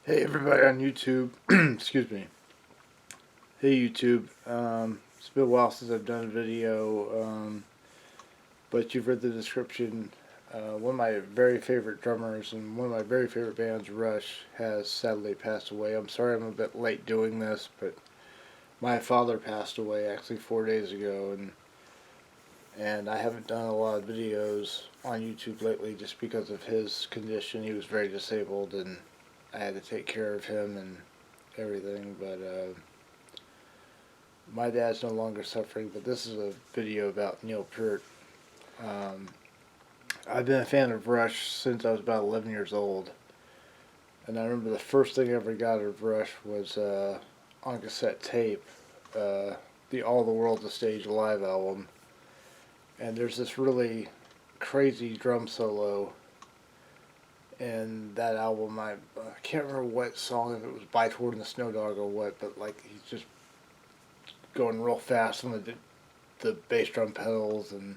Hey everybody on YouTube. Excuse me. Hey YouTube. It's been a while since I've done a video, but you've read the description. One of my very favorite drummers and one of my very favorite bands, Rush, has sadly passed away. I'm sorry I'm a bit late doing this, but my father passed away actually 4 days ago, and I haven't done a lot of videos on YouTube lately just because of his condition. He was very disabled, and I had to take care of him and everything, but my dad's no longer suffering, but this is a video about Neil Peart. Um, I've been a fan of Rush since I was about 11 years old, and I remember the first thing I ever got of Rush was on cassette tape, uh, the All the World's a Stage live album, and there's this really crazy drum solo in that album. I can't remember what song, if it was By Toward the Snow Dog or what, but like he's just going real fast on the bass drum pedals, and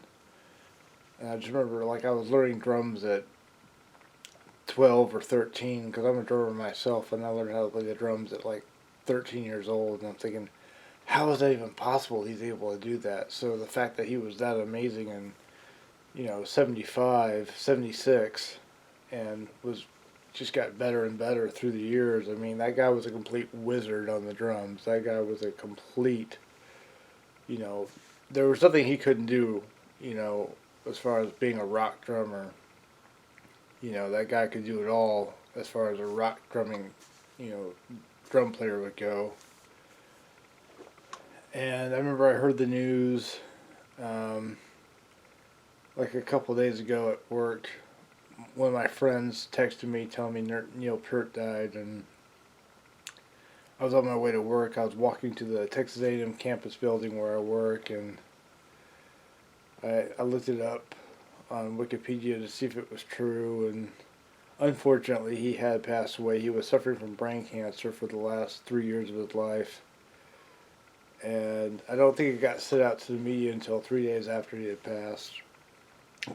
I just remember like I was learning drums at 12 or 13 because I'm a drummer myself, and I learned how to play the drums at like 13 years old, and I'm thinking, how is that even possible? He's able to do that. So the fact that he was that amazing in 75, 76, and was just got better and better through the years. I mean, that guy was a complete wizard on the drums. That guy was a complete, you know, there was nothing he couldn't do, you know, as far as being a rock drummer. That guy could do it all as far as a rock drumming, you know, drum player would go. And I remember I heard the news um, like a couple of days ago at work. One of my friends texted me telling me Neil Peart died, and I was on my way to work. I was walking to the Texas A&M campus building where I work, and I looked it up on Wikipedia to see if it was true, and unfortunately he had passed away. He was suffering from brain cancer for the last 3 years of his life, and I don't think it got sent out to the media until 3 days after he had passed,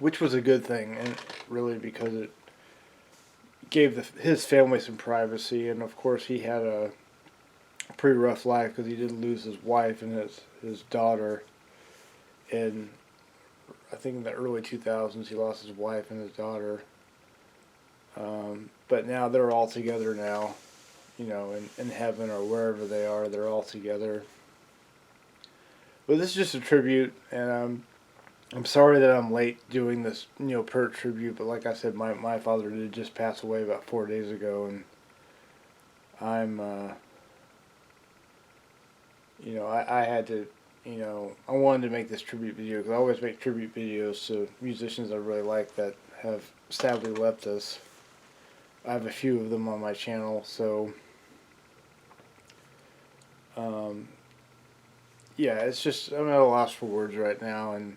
which was a good thing, and really because it gave his family some privacy, and of course he had a pretty rough life because he did lose his wife and his daughter in, I think, in the early 2000s. He lost his wife and his daughter, but now they're all together now, in heaven or wherever they are. They're all together. But this is just a tribute, and I'm sorry that I'm late doing this Neil Peart tribute. But like I said, my father did just pass away about 4 days ago, and I'm I had to, I wanted to make this tribute video because I always make tribute videos to musicians I really like that have sadly left us. I have a few of them on my channel, so um, yeah, it's just I'm at a loss for words right now, and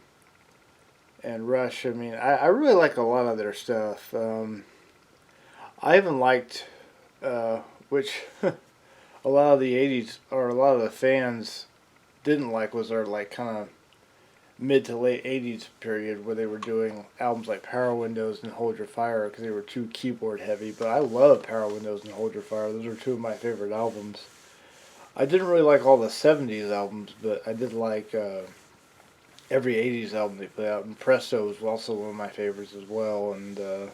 Rush. I mean, I really like a lot of their stuff. I even liked, which a lot of the '80s or a lot of the fans didn't like, was their like kind of mid to late '80s period where they were doing albums like Power Windows and Hold Your Fire because they were too keyboard heavy. But I love Power Windows and Hold Your Fire. Those are two of my favorite albums. I didn't really like all the '70s albums, but I did like every '80s album they put out. And Presto was also one of my favorites as well. And of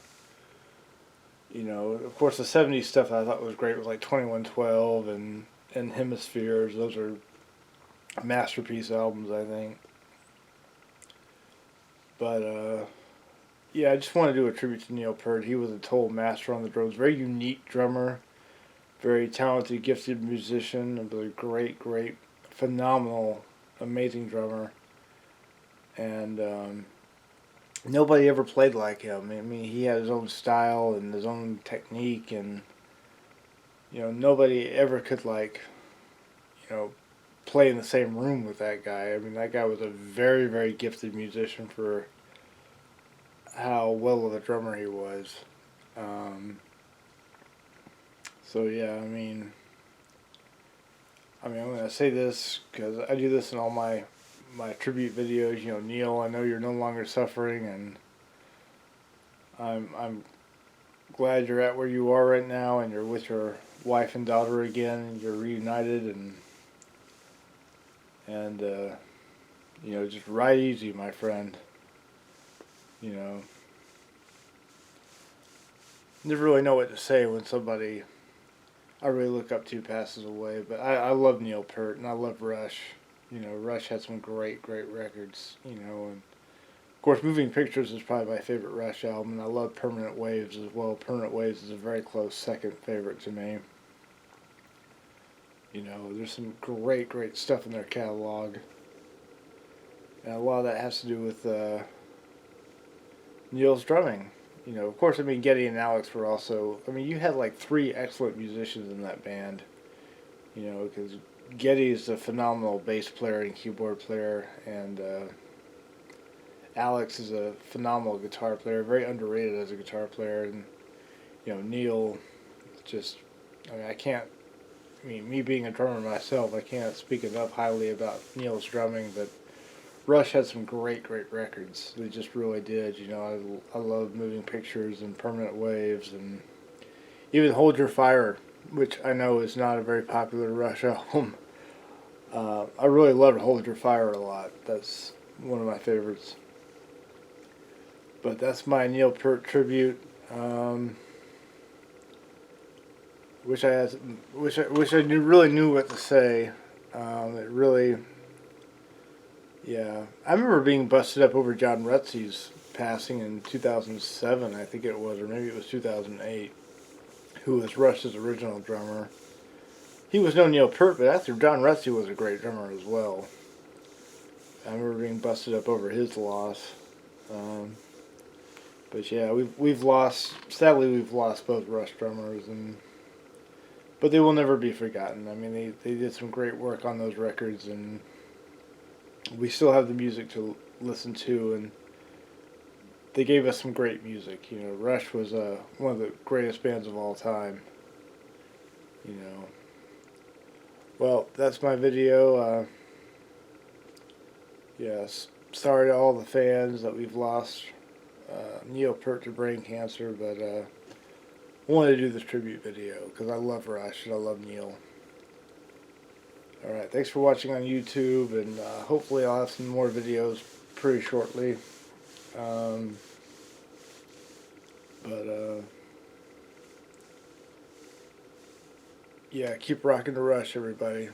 course, the '70s stuff I thought was great was like 2112 and Hemispheres. Those are masterpiece albums, I think. But yeah, I just want to do a tribute to Neil Peart. He was a total master on the drums. Very unique drummer, very talented, gifted musician, a great, great, phenomenal, amazing drummer. And nobody ever played like him. I mean, he had his own style and his own technique, and nobody ever could you know play in the same room with that guy. I mean, that guy was a very, very gifted musician for how well of a drummer he was. Um, so yeah, I'm gonna say this because I do this in all my tribute videos. Neil, I know you're no longer suffering, and I'm glad you're at where you are right now, and you're with your wife and daughter again, and you're reunited, and you know, just ride easy, my friend. You know, never really know what to say when somebody I really look up to passes away. But I love Neil Peart and I love Rush. You know, Rush had some great records. You know, and of course, Moving Pictures is probably my favorite Rush album, and I love Permanent Waves as well. Permanent Waves is a very close second favorite to me. You know, there's some great stuff in their catalog, and a lot of that has to do with Neil's drumming. You know, of course, I mean, Geddy and Alex were also. I mean, you had like three excellent musicians in that band. You know, because Geddy is a phenomenal bass player and keyboard player, and Alex is a phenomenal guitar player, very underrated as a guitar player, and you know, Neil, just. I mean, I can't. I mean, me being a drummer myself, I can't speak enough highly about Neil's drumming, but Rush had some great records. They just really did. You know, I love Moving Pictures and Permanent Waves and even Hold Your Fire, which I know is not a very popular Rush album. I really loved Hold Your Fire a lot. That's one of my favorites. But that's my Neil Peart tribute. Wish I really knew what to say. It really. Yeah, I remember being busted up over John Rutsey's passing in 2007, I think it was, or maybe it was 2008, who was Rush's original drummer. He was no Neil Peart, but after John Rutsey was a great drummer as well. I remember being busted up over his loss. But yeah, sadly we've lost both Rush drummers, but they will never be forgotten. I mean, they did some great work on those records, and we still have the music to listen to, and they gave us some great music. You know, Rush was one of the greatest bands of all time. You know. Well, that's my video. Yes, sorry to all the fans that we've lost Neil Peart to brain cancer, but I wanted to do this tribute video because I love Rush and I love Neil. Alright, thanks for watching on YouTube, and hopefully I'll have some more videos pretty shortly. Yeah, keep rocking the Rush, everybody.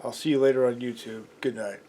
I'll see you later on YouTube. Good night.